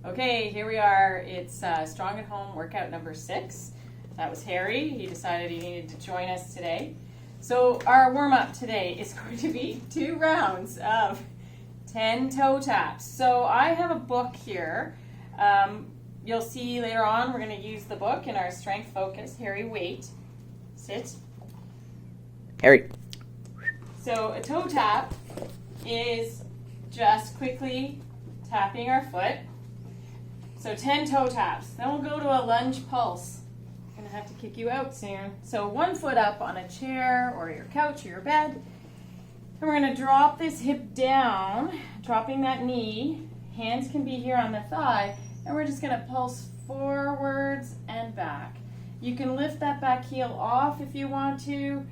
Okay, here we are. It's Strong at Home workout number 6. That was Harry. He decided he needed to join us today. So our warm-up today is going to be 2 rounds of 10 toe taps. So I have a book here. You'll see later on we're going to use the book in our strength focus. Harry, wait. Sit. Harry. So a toe tap is just quickly tapping our foot. So 10 toe taps. Then we'll go to a lunge pulse. I'm going to have to kick you out soon. So 1 foot up on a chair or your couch or your bed. And we're going to drop this hip down, dropping that knee. Hands can be here on the thigh. And we're just going to pulse forwards and back. You can lift that back heel off if you want to.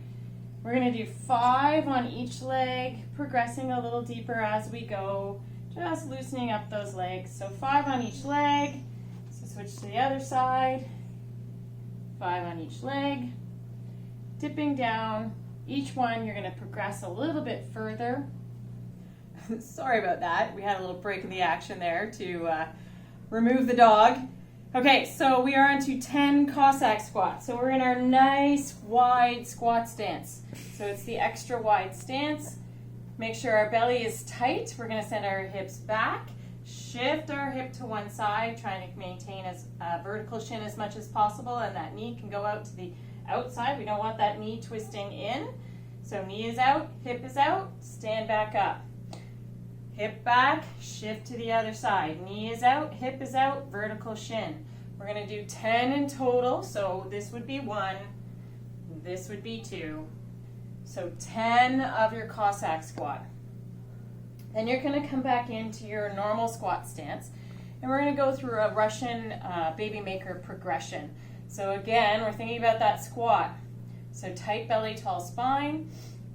We're going to do 5 on each leg, progressing a little deeper as we go. Just loosening up those legs. So 5 on each leg. So switch to the other side. 5 on each leg. Dipping down. Each one you're going to progress a little bit further. Sorry about that. We had a little break in the action there to remove the dog. Okay, so we are on to 10 Cossack squats. So we're in our nice wide squat stance. So it's the extra wide stance. Make sure our belly is tight. We're going to send our hips back. Shift our hip to one side, trying to maintain a vertical shin as much as possible, and that knee can go out to the outside. We don't want that knee twisting in. So knee is out, hip is out, stand back up. Hip back, shift to the other side. Knee is out, hip is out, vertical shin. We're going to do 10 in total. So this would be 1, this would be 2. So 10 of your Cossack squat. Then you're going to come back into your normal squat stance. And we're going to go through a Russian baby maker progression. So again, we're thinking about that squat. So tight belly, tall spine.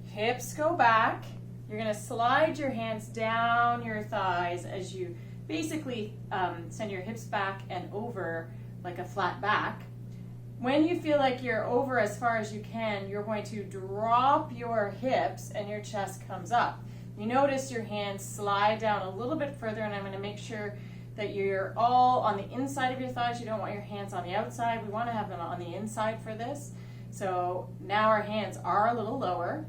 Hips go back. You're going to slide your hands down your thighs as you basically send your hips back and over like a flat back. When you feel like you're over as far as you can, you're going to drop your hips and your chest comes up. You notice your hands slide down a little bit further, and I'm going to make sure that you're all on the inside of your thighs. You don't want your hands on the outside. We want to have them on the inside for this. So now our hands are a little lower.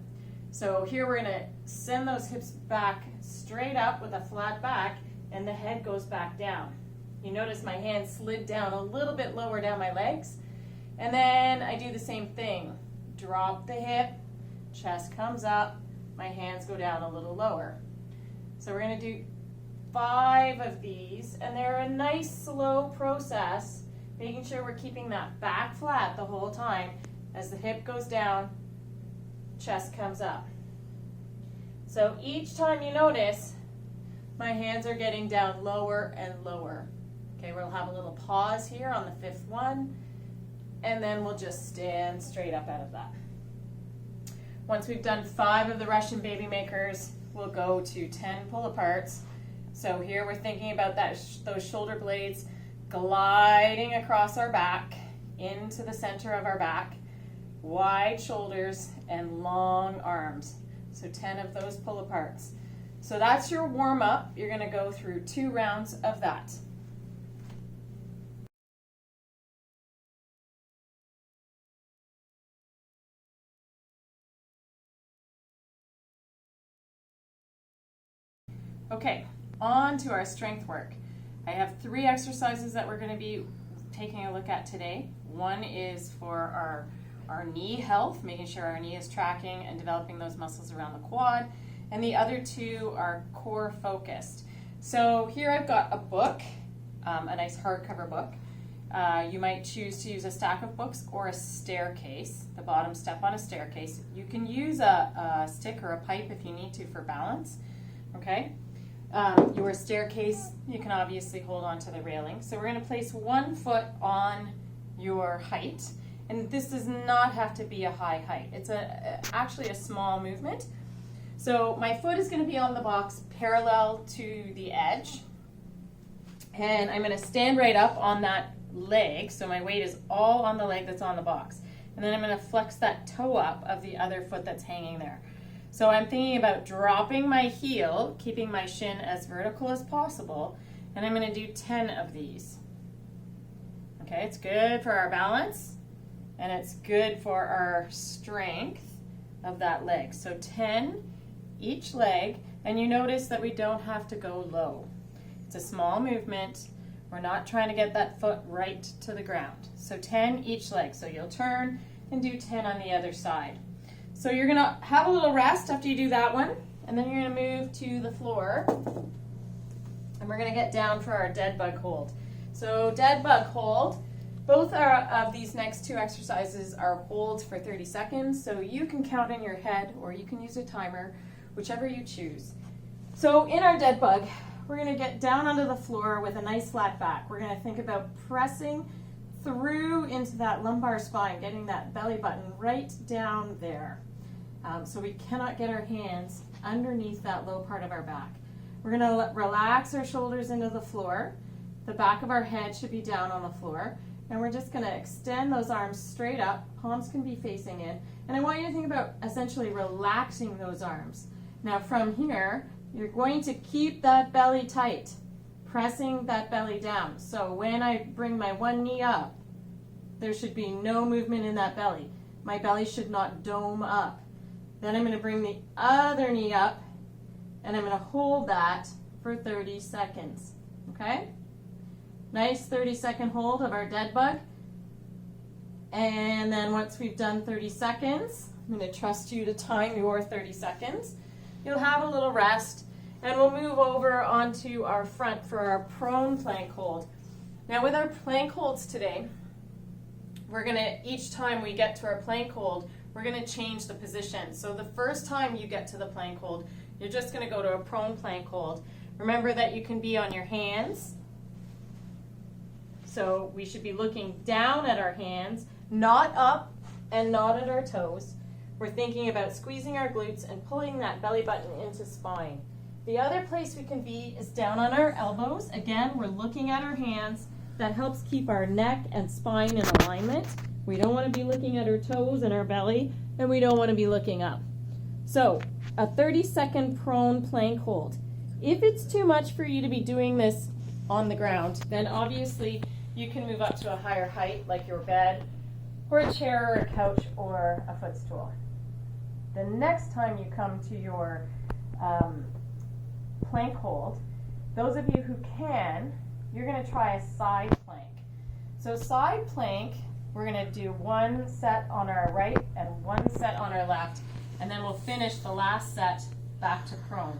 So here we're going to send those hips back straight up with a flat back, and the head goes back down. You notice my hands slid down a little bit lower down my legs. And then I do the same thing. Drop the hip, chest comes up, my hands go down a little lower. So we're going to do 5 of these, and they're a nice slow process, making sure we're keeping that back flat the whole time. As the hip goes down, chest comes up. So each time you notice, my hands are getting down lower and lower. Okay, we'll have a little pause here on the 5th one. And then we'll just stand straight up out of that. Once we've done 5 of the Russian baby makers, we'll go to 10 pull-aparts. So here we're thinking about those shoulder blades gliding across our back into the center of our back, wide shoulders and long arms. So 10 of those pull-aparts. So that's your warm-up. You're going to go through 2 rounds of that. Okay, on to our strength work. I have 3 exercises that we're going to be taking a look at today. One is for our knee health, making sure our knee is tracking and developing those muscles around the quad. And the other 2 are core focused. So here I've got a book, a nice hardcover book. You might choose to use a stack of books or a staircase, the bottom step on a staircase. You can use a stick or a pipe if you need to for balance. Okay. Your staircase, you can obviously hold on to the railing. So we're going to place 1 foot on your height. And this does not have to be a high height. It's actually a small movement. So my foot is going to be on the box parallel to the edge. And I'm going to stand right up on that leg. So my weight is all on the leg that's on the box. And then I'm going to flex that toe up of the other foot that's hanging there. So I'm thinking about dropping my heel, keeping my shin as vertical as possible, and I'm going to do 10 of these. Okay, it's good for our balance, and it's good for our strength of that leg. So 10 each leg, and you notice that we don't have to go low. It's a small movement. We're not trying to get that foot right to the ground. So 10 each leg. So you'll turn and do 10 on the other side. So you're gonna have a little rest after you do that one, and then you're gonna move to the floor, and we're gonna get down for our dead bug hold. So dead bug hold, both of these next two exercises are holds for 30 seconds, so you can count in your head or you can use a timer, whichever you choose. So in our dead bug, we're going to get down onto the floor with a nice flat back. We're going to think about pressing through into that lumbar spine, getting that belly button right down there. So we cannot get our hands underneath that low part of our back. We're going to relax our shoulders into the floor. The back of our head should be down on the floor. And we're just going to extend those arms straight up. Palms can be facing in. And I want you to think about essentially relaxing those arms. Now from here, you're going to keep that belly tight, pressing that belly down. So when I bring my one knee up, there should be no movement in that belly. My belly should not dome up. Then I'm going to bring the other knee up, and I'm going to hold that for 30 seconds. Okay? Nice 30-second hold of our dead bug. And then once we've done 30 seconds, I'm going to trust you to time your 30 seconds. You'll have a little rest, and we'll move over onto our front for our prone plank hold. Now with our plank holds today, we're going to, each time we get to our plank hold, we're going to change the position. So the first time you get to the plank hold, you're just going to go to a prone plank hold. Remember that you can be on your hands. So we should be looking down at our hands, not up and not at our toes. We're thinking about squeezing our glutes and pulling that belly button into spine. The other place we can be is down on our elbows. Again, we're looking at our hands. That helps keep our neck and spine in alignment. We don't want to be looking at our toes and our belly, and we don't want to be looking up. So, a 30-second prone plank hold. If it's too much for you to be doing this on the ground, then obviously you can move up to a higher height, like your bed, or a chair, or a couch, or a footstool. The next time you come to your plank hold, those of you who can, you're going to try a side plank. So side plank, we're going to do one set on our right and one set on our left, and then we'll finish the last set back to prone.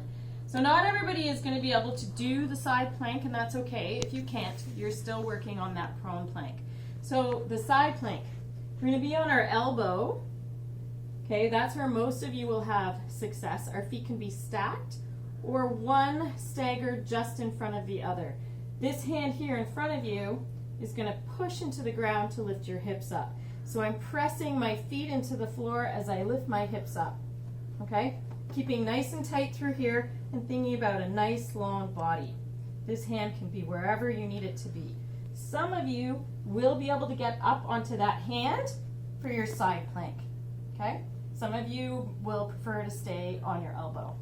So not everybody is going to be able to do the side plank, and that's okay. If you can't, you're still working on that prone plank. So the side plank, we're going to be on our elbow. Okay, that's where most of you will have success. Our feet can be stacked or one staggered just in front of the other. This hand here in front of you is going to push into the ground to lift your hips up. So I'm pressing my feet into the floor as I lift my hips up. Okay, keeping nice and tight through here and thinking about a nice long body. This hand can be wherever you need it to be. Some of you will be able to get up onto that hand for your side plank. Okay? Some of you will prefer to stay on your elbow.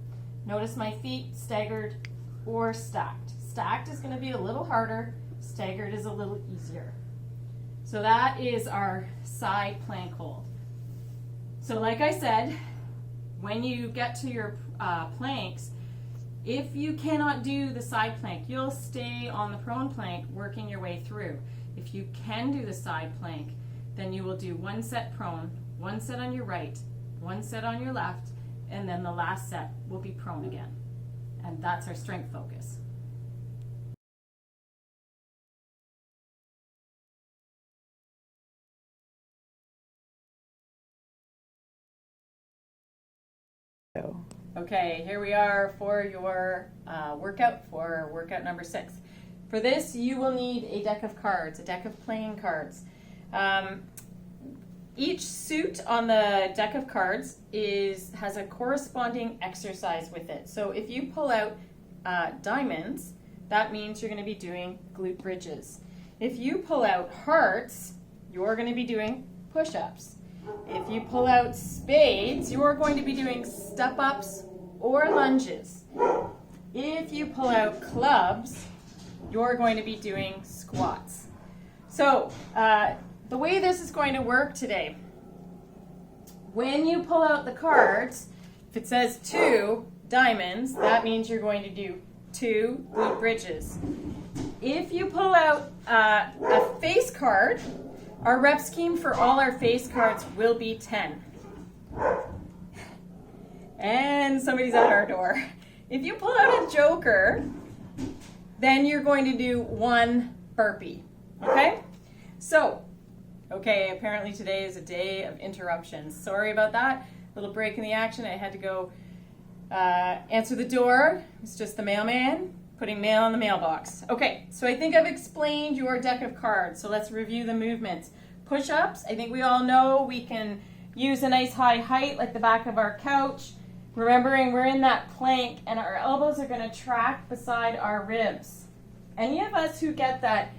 Notice my feet staggered or stacked. Stacked is going to be a little harder. Staggered is a little easier. So that is our side plank hold. So like I said, when you get to your planks, if you cannot do the side plank, you'll stay on the prone plank working your way through. If you can do the side plank, then you will do one set prone, one set on your right, one set on your left, and then the last set will be prone again. And that's our strength focus. Okay, here we are for your workout number 6. For this, you will need a deck of cards, a deck of playing cards. Each suit on the deck of cards has a corresponding exercise with it. So if you pull out diamonds, that means you're going to be doing glute bridges. If you pull out hearts, you're going to be doing push-ups. If you pull out spades, you're going to be doing step-ups or lunges. If you pull out clubs, you're going to be doing squats. So the way this is going to work today, when you pull out the cards, if it says 2 diamonds, that means you're going to do 2 glute bridges. If you pull out a face card, our rep scheme for all our face cards will be 10. And somebody's at our door. If you pull out a joker, then you're going to do 1 burpee. Okay? So, apparently today is a day of interruptions. Sorry about that. Little break in the action. I had to go answer the door. It's just the mailman putting mail in the mailbox. Okay, so I think I've explained your deck of cards. So let's review the movements. Push-ups, I think we all know we can use a nice high height like the back of our couch. Remembering we're in that plank and our elbows are going to track beside our ribs. Any of us who get that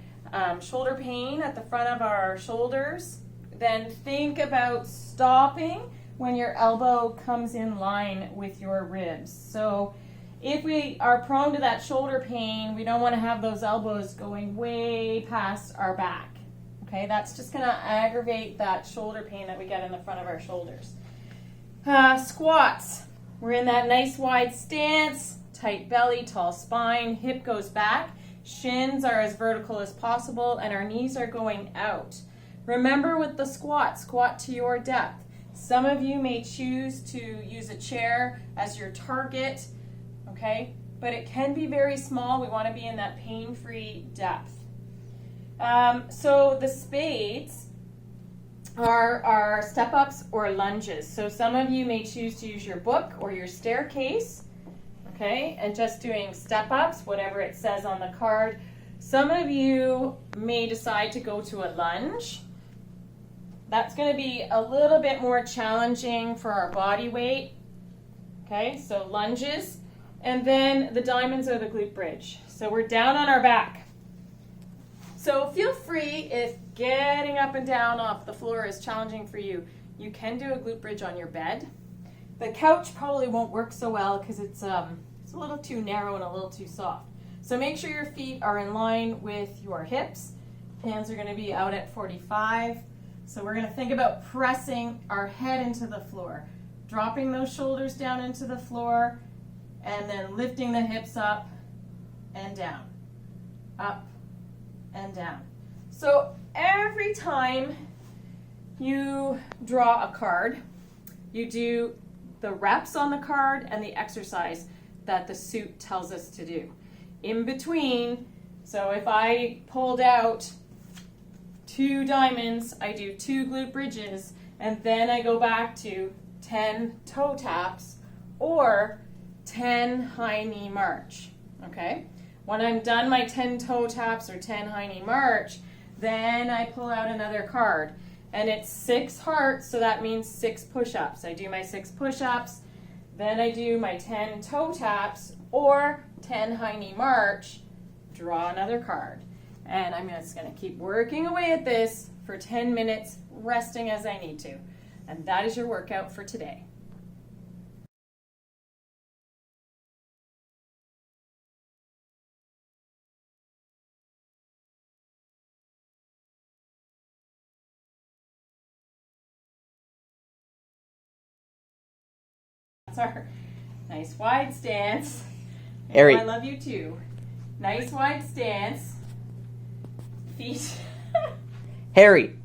shoulder pain at the front of our shoulders, then think about stopping when your elbow comes in line with your ribs. So if we are prone to that shoulder pain, we don't want to have those elbows going way past our back. Okay, that's just going to aggravate that shoulder pain that we get in the front of our shoulders. Squats. We're in that nice wide stance, tight belly, tall spine, hip goes back, shins are as vertical as possible, and our knees are going out. Remember with the squat to your depth. Some of you may choose to use a chair as your target, okay? But it can be very small. We want to be in that pain-free depth. So the spades are step-ups or lunges. So some of you may choose to use your book or your staircase, okay, and just doing step-ups, whatever it says on the card. Some of you may decide to go to a lunge. That's going to be a little bit more challenging for our body weight, okay, so lunges. And then the diamonds are the glute bridge. So we're down on our back. So feel free, if getting up and down off the floor is challenging for you, you can do a glute bridge on your bed. The couch probably won't work so well because it's a little too narrow and a little too soft. So make sure your feet are in line with your hips. Hands are going to be out at 45. So we're going to think about pressing our head into the floor, dropping those shoulders down into the floor, and then lifting the hips up and down, up and down. So every time you draw a card, you do the reps on the card and the exercise that the suit tells us to do. In between, so if I pulled out 2 diamonds, I do 2 glute bridges, and then I go back to 10 toe taps or 10 high knee march, okay? When I'm done my 10 toe taps or 10 high knee march, then I pull out another card. And it's 6 hearts, so that means 6 push-ups. I do my 6 push-ups, then I do my 10 toe taps or 10 high knee march, draw another card. And I'm just going to keep working away at this for 10 minutes, resting as I need to. And that is your workout for today. That's our nice wide stance. Harry. I love you too. Nice wide stance. Feet. Harry.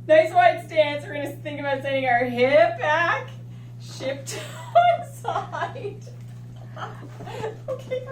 Nice wide stance. We're going to think about sending our hip back, shift to one side. Okay.